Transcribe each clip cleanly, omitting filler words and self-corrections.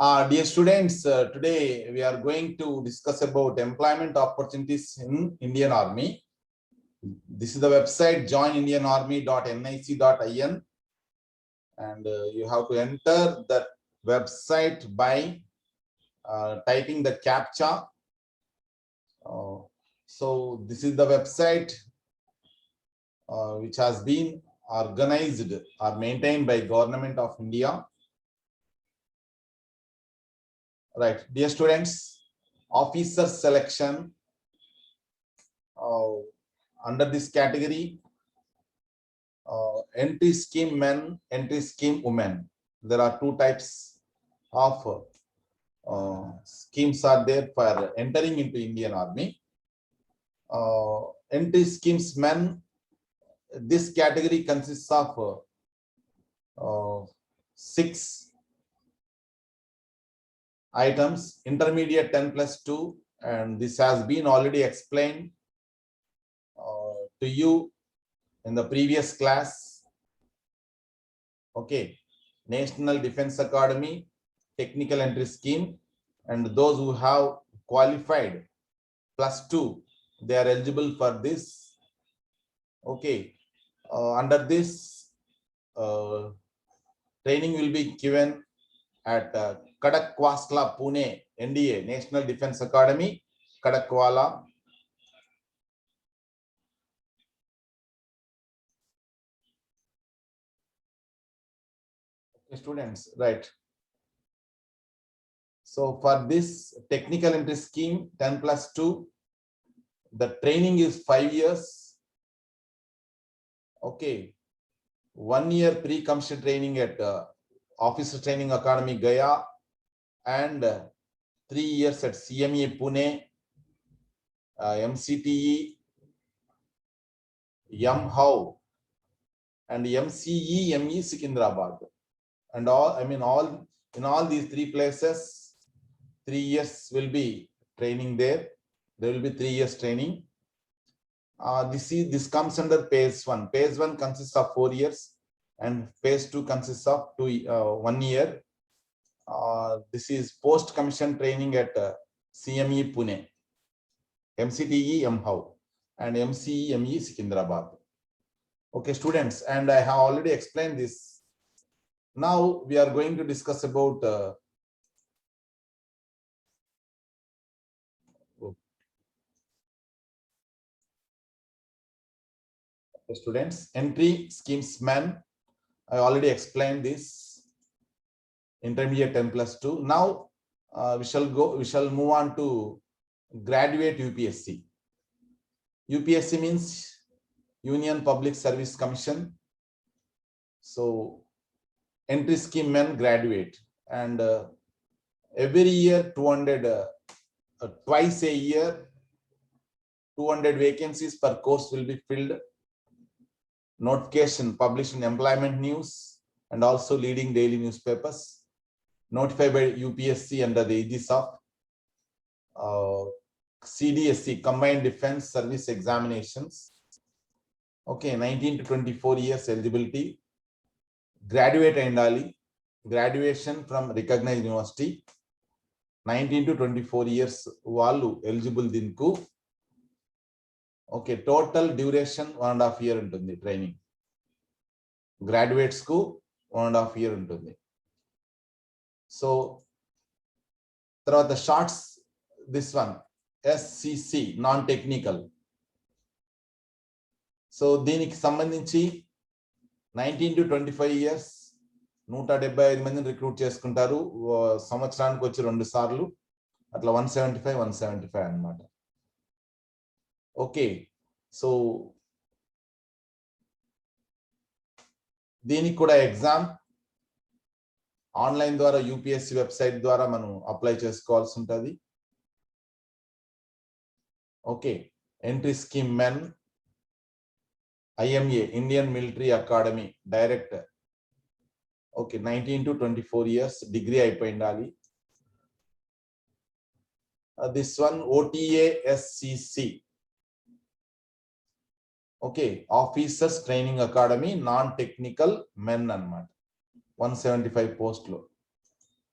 Dear students, today we are going to discuss about employment opportunities in Indian Army. This is the website joinindianarmy.nic.in, and you have to enter that website by typing the CAPTCHA. So this is the website which has been organized or maintained by Government of India. Right, dear students, officer selection under this category, entry scheme men, entry scheme women. There are two types of schemes are there for entering into Indian Army. Entry schemes men, this category consists of 6 items, intermediate 10+2, and this has been already explained to you in the previous class. Okay, National Defense Academy, technical entry scheme, and those who have qualified +2, they are eligible for this. Okay, under this training will be given at Kadakwasla, Pune, NDA, National Defense Academy, Kadakwala. Okay, students, right. So for this technical entry scheme 10+2, the training is 5 years. Okay, 1 year pre-commissioned training at Officer Training Academy Gaya, and 3 years at CME Pune, MCTE, MHOW, and MCE ME Secunderabad. And all, in all these 3 places, 3 years will be training there. There will be 3 years training. This comes under phase 1. Phase 1 consists of 4 years, and phase 2 consists of 1 year. This is post-commission training at CME Pune, MCTE MHOW, and MCE ME Secunderabad. Okay, students, and I have already explained this. Now we are going to discuss about students, entry schemes men. I already explained this. Intermediate 10+2. Now we shall move on to graduate UPSC. UPSC means Union Public Service Commission. So entry scheme men graduate, and every year 200, twice a year 200 vacancies per course will be filled. Notification published in Employment News and also leading daily newspapers. Notified by UPSC under the aegis of CDSC, Combined Defense Service Examinations. Okay, 19 to 24 years eligibility. Graduate ayindali, graduation from recognized university. 19 to 24 years vallu eligible dinku. Okay, total duration 1.5 year untundi training. Graduates ku 1.5 year untundi. So the shots, this one SCC, non-technical. So దీనికి సంబంధించి 19 to 25 years 175 మందిని recruit చేసుకుంటారు. సంవత్సరానికి వచ్చి 2 సార్లు, అట్లా 175 అన్నమాట. Okay, so దీనికి కూడా ఎగ్జామ్ ఆన్లైన్ ద్వారా యూపీఎస్సీ వెబ్సైట్ ద్వారా మనం అప్లై చేసుకోవాల్సి ఉంటుంది. Okay, entry scheme men IMA, Indian Military Academy, direct. Okay, 19 to 24 years, degree అయిపోయిండాలి. This one OTA SCC. Okay, Officers Training Academy, non-technical men అన్నమాట. 175 పోస్టులు.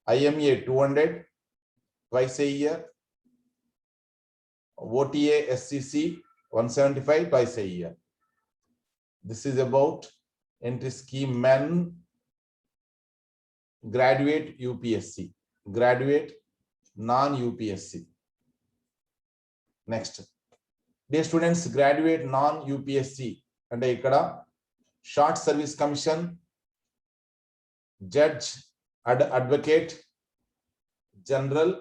IMA 200 twice a year, OTA SCC 175 twice a year. This is about entry scheme men, graduate UPSC, graduate non-UPSC. Next, dear students, graduate non-UPSC అంటే ఇక్కడ short service commission, judge, advocate general,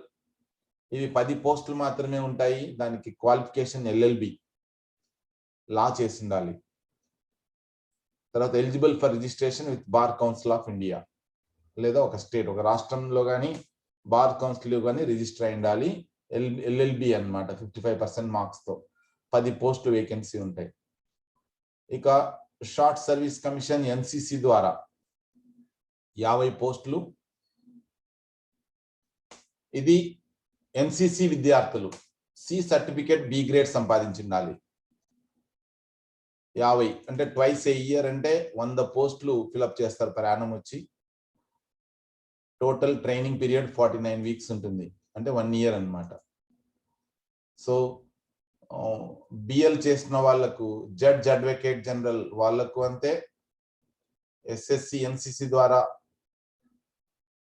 ఇవి 10 పోస్టులు మాత్రమే ఉంటాయి. దానికి qualification LLB లా చేసి ఉండాలి. తర్వాత eligible for registration with bar council of India, లేదా ఒక స్టేట్, ఒక రాష్ట్రంలో కానీ బార్ కౌన్సిల్ కానీ రిజిస్టర్ అయి ఉండాలి. LLB అన్నమాట. 55% మార్క్స్ తో 10 పోస్టులు వేకెన్సీ ఉంటాయి. ఇక షార్ట్ సర్వీస్ కమిషన్ NCC ద్వారా 50 పోస్టులు. ఇది NCC విద్యార్థులు C సర్టిఫికేట్ B గ్రేడ్ సంపాదించి ఉండాలి. 50 అంటే ట్వైస్ ఏ ఇయర్ అంటే 100 పోస్టులు ఫిల్అప్ చేస్తారు పర్ యానం వచ్చి. టోటల్ ట్రైనింగ్ పీరియడ్ 49 వీక్స్ ఉంటుంది, అంటే 1 ఇయర్ అన్నమాట. సో BL చేసిన వాళ్ళకు, జడ్జ్, అడ్వకేట్ జనరల్ వాళ్ళకు అంతే. SSC NCC ద్వారా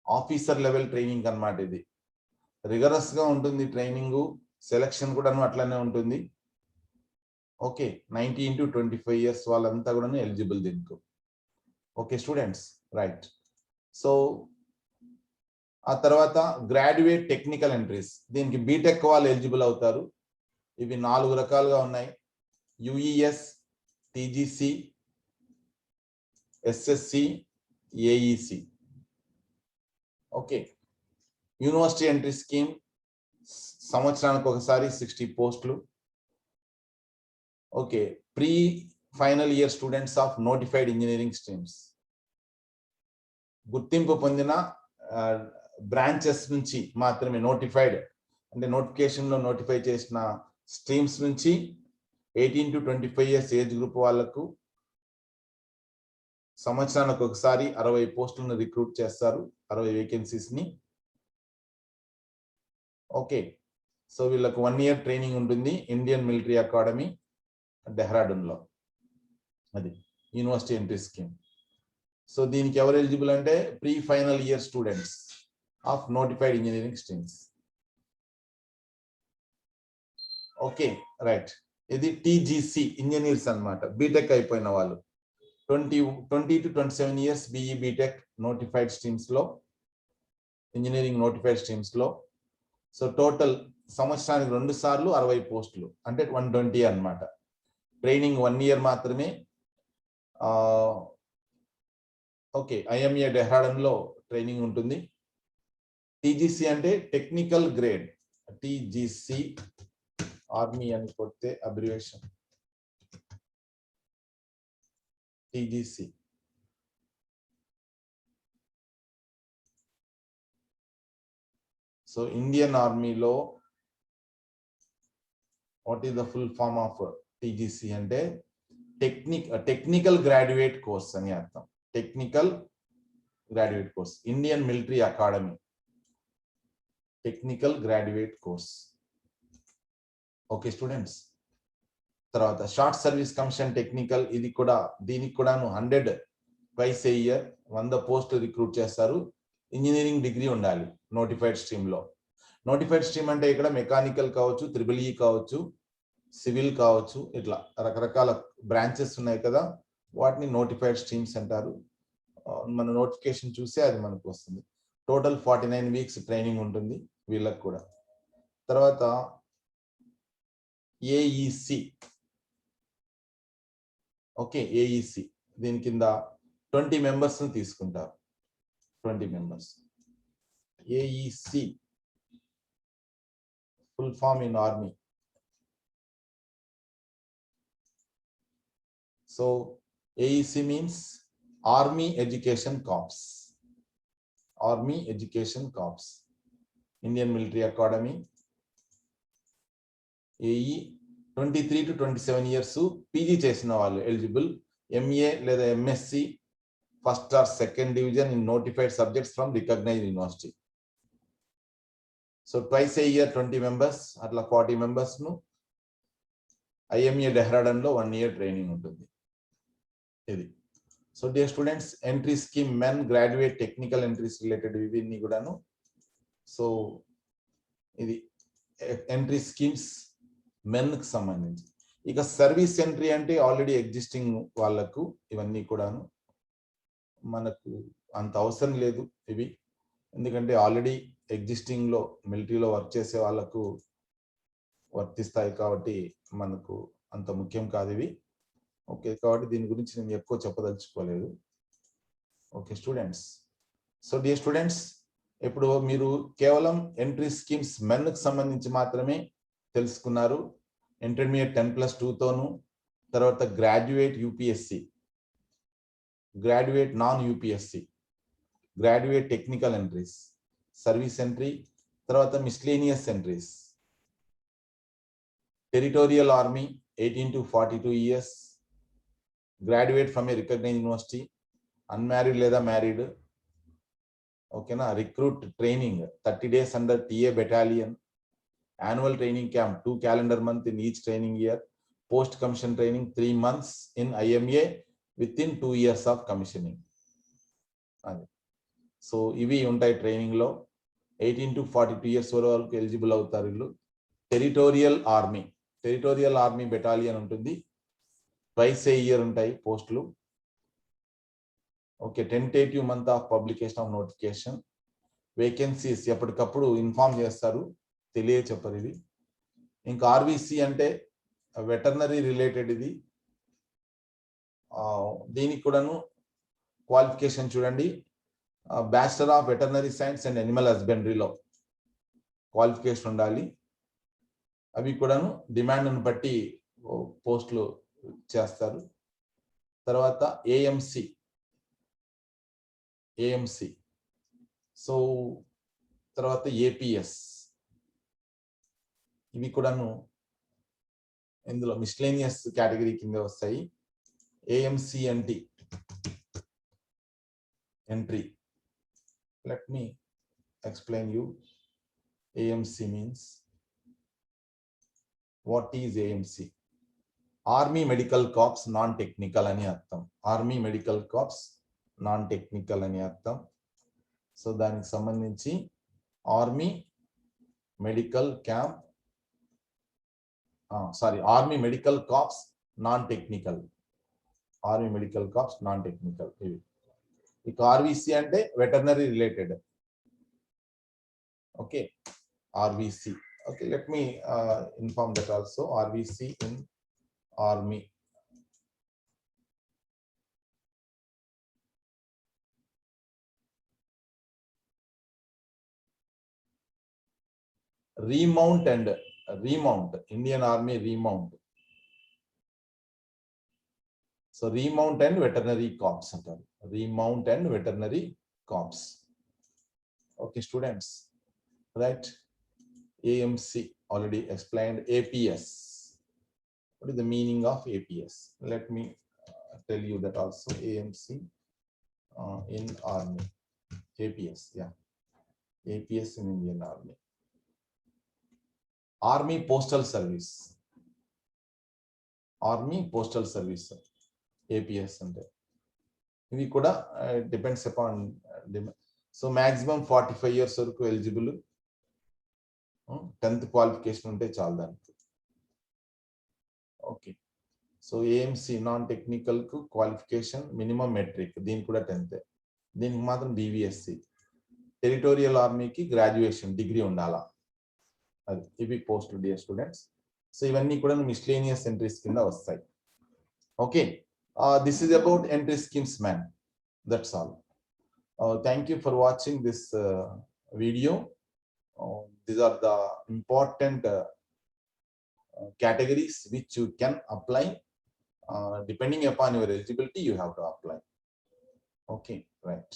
ఆఫీసర్ లెవెల్ ట్రైనింగ్ అన్నమాట. ఇది రిగరస్ గా ఉంటుంది ట్రైనింగ్, సెలక్షన్ కూడా అట్లనే ఉంటుంది. ఓకే, 19 to 25 years వాళ్ళంతా కూడా ఎలిజిబుల్ దీనికి. Okay students, right. సో ఆ తర్వాత గ్రాడ్యుయేట్ టెక్నికల్ ఎంట్రీస్, దీనికి బీటెక్ వాళ్ళు ఎలిజిబుల్ అవుతారు. ఇవి 4 రకాలుగా ఉన్నాయి. UES, TGC, SSC, AEC. Okay, university entry scheme సంవత్సరానికి ఒకసారి 60 పోస్టులు. Okay, pre final year students of notified engineering streams, గుర్తింపు పొందిన బ్రాంచెస్ నుంచి మాత్రమే, నోటిఫైడ్ అంటే నోటిఫికేషన్ లో నోటిఫై చేసిన స్ట్రీమ్స్ నుంచి 18 to 25 years ఏజ్ గ్రూప్ వాళ్ళకు సంవత్సరానికి ఒకసారి 60 పోస్టులను రిక్రూట్ చేస్తారు, 60 వేకెన్సీస్ ని. ఓకే, సో వీళ్ళకు 1 year ట్రైనింగ్ ఉంటుంది ఇండియన్ మిలిటరీ అకాడమీ డెహ్రాడూన్ లో. అది యూనివర్సిటీ ఎంట్రీ స్కీమ్. సో దీనికి ఎవరు ఎలిజిబుల్ అంటే pre final year students of notified engineering streams. Okay, right. ఇది TGC ఇంజనీర్స్ అన్నమాట, బీటెక్ అయిపోయిన వాళ్ళు. 20 to 27 years BE BTech notified streams లో, ఇంజనీరింగ్ నోటిఫైడ్ స్ట్రీమ్స్ లో. సో టోటల్ సంవత్సరానికి 2 సార్లు 60 పోస్టులు, అంటే 120 అన్నమాట. ట్రైనింగ్ 1 year మాత్రమే. ఓకే, IMA డెహ్రాడూన్ లో ట్రైనింగ్ ఉంటుంది. TGC అంటే టెక్నికల్ గ్రేడ్. TGC ఆర్మీ అని కొడితే అబ్రివేషన్ TGC. సో ఇండియన్ ఆర్మీలో what is the full form of TGC అంటే టెక్నికల్ గ్రాడ్యుయేట్ కోర్స్ అని అర్థం. Technical graduate course, Indian Military Academy technical graduate course. Okay students, తర్వాత short service commission technical, ఇది కూడా, దీనికి కూడా 100 twice a year 100 పోస్టులు రిక్రూట్ చేస్తారు. ఇంజనీరింగ్ డిగ్రీ ఉండాలి నోటిఫైడ్ స్ట్రీమ్ లో. నోటిఫైడ్ స్ట్రీమ్ అంటే ఇక్కడ మెకానికల్ కావచ్చు, EEE కావచ్చు, సివిల్ కావచ్చు, ఇట్లా రకరకాల బ్రాంచెస్ ఉన్నాయి కదా, వాటిని నోటిఫైడ్ స్ట్రీమ్స్ అంటారు. మన నోటిఫికేషన్ చూస్తే అది మనకు వస్తుంది. టోటల్ 49 వీక్స్ ట్రైనింగ్ ఉంటుంది వీళ్ళకి కూడా. తర్వాత AEC. ఓకే, AEC దీని కింద 20 మెంబర్స్ తీసుకుంటారు. 20 members. AEC full form in army. So AEC means army education corps. Army education corps, Indian Military Academy. AE 23 to 27 years PG చేసిన వాళ్ళు ఎలిజిబుల్. MA లేదా MSc first or second division in notified subjects from recognised university. So twice a year 20 members, అట్లా 40 members ను IMA Dehradun లో 1 year training ఉంటుంది. ఇది so dear students, entry scheme men graduate technical entries related ఇవన్నీ కూడాను. So ఇది entry schemes men కి సంబంధించి. ఇక సర్వీస్ ఎంట్రీ అంటే ఆల్రెడీ ఎగ్జిస్టింగ్ వాళ్ళకు ఇవన్నీ కూడాను మనకు అంత అవసరం లేదు ఇవి, ఎందుకంటే ఆల్రెడీ ఎగ్జిస్టింగ్ లో మిలిటరీలో వర్క్ చేసే వాళ్ళకు వర్తిస్తాయి కాబట్టి మనకు అంత ముఖ్యం కాదు ఇవి. ఓకే, కాబట్టి దీని గురించి నేను ఎక్కువ చెప్పదలుచుకోలేదు. Okay students, so dear students, ఇప్పుడు మీరు కేవలం ఎంట్రీ స్కీమ్స్ మెన్ కి సంబంధించి మాత్రమే తెలుసుకున్నారు. ఇంటర్మీడియట్ 10+2 తోను, తర్వాత graduate UPSC, graduate non UPSC, graduate technical entries, service entry, తర్వాత miscellaneous entries, territorial army 18 to 42 years, graduate from a recognised university, unmarried లేదా మ్యారీడ్, ఓకేనా, recruit training 30 days under TA battalion, annual training camp 2 calendar month in each training year, post commission training 3 months in IMA within 2 years of commissioning. So ఇవి ఉంటాయి training లో. 18 to 42 years వరకు eligible అవుతారు వీళ్ళు. Territorial army battalion ఉంటుంది, twice a year ఉంటాయి పోస్టులు. Okay, tentative month of publication of notification, vacancies ఎప్పటికప్పుడు ఇన్ఫార్మ్ చేస్తారు, చెప్పరు ఇది. ఇంకా ఆర్వీసీ అంటే వెటర్నరీ రిలేటెడ్ ఇది. దీనికి కూడాను క్వాలిఫికేషన్ చూడండి, bachelor of veterinary science and animal హస్బెండరీలో క్వాలిఫికేషన్ ఉండాలి. అవి కూడాను డిమాండ్ను బట్టి పోస్టులు చేస్తారు. తర్వాత ఏఎంసి, సో తర్వాత ఏపీఎస్, ఇవి కూడాను ఇందులో మిస్లేనియస్ కేటగిరీ కింద వస్తాయి. AMCNT entry, let me explain you. AMC means, what is AMC? Army medical corps non technical అని అర్థం. Army medical corps non technical అని అర్థం. సో దానికి సంబంధించి army medical corps non technical, ఇవి. ఇక ఆర్వీసీ అంటే veterinary related. Okay, RVC. Okay, let me inform that also. RVC in army. remount, Indian Army remount. So remount and veterinary corps, remount and veterinary corps. Okay students, right? AMC already explained. APS, what is the meaning of APS? Let me tell you that also. AMC in Army, APS, yeah, APS in Indian Army. Army Postal Service, APS అంటే ఇవి కూడా depends upon. So maximum 45 years వరకు eligible, 10th qualification ఉంటే చాలు దానికి. Okay, so AMC non technical కు qualification minimum metric, దీనికి కూడా 10th, దీనికి మాత్రం BVSC. టెరిటోరియల్ ఆర్మీకి గ్రాడ్యుయేషన్ డిగ్రీ ఉండాలా, అది. ఇవి పోస్టులు డియర్ స్టూడెంట్స్. సో ఇవన్నీ కూడా మిస్లేనియస్ ఎంట్రీస్ కింద వస్తాయి. Okay, this is about entry schemes man. That's all. Thank you for watching this video. These are the important categories which you can apply. Depending upon your eligibility, you have to apply. Okay, right.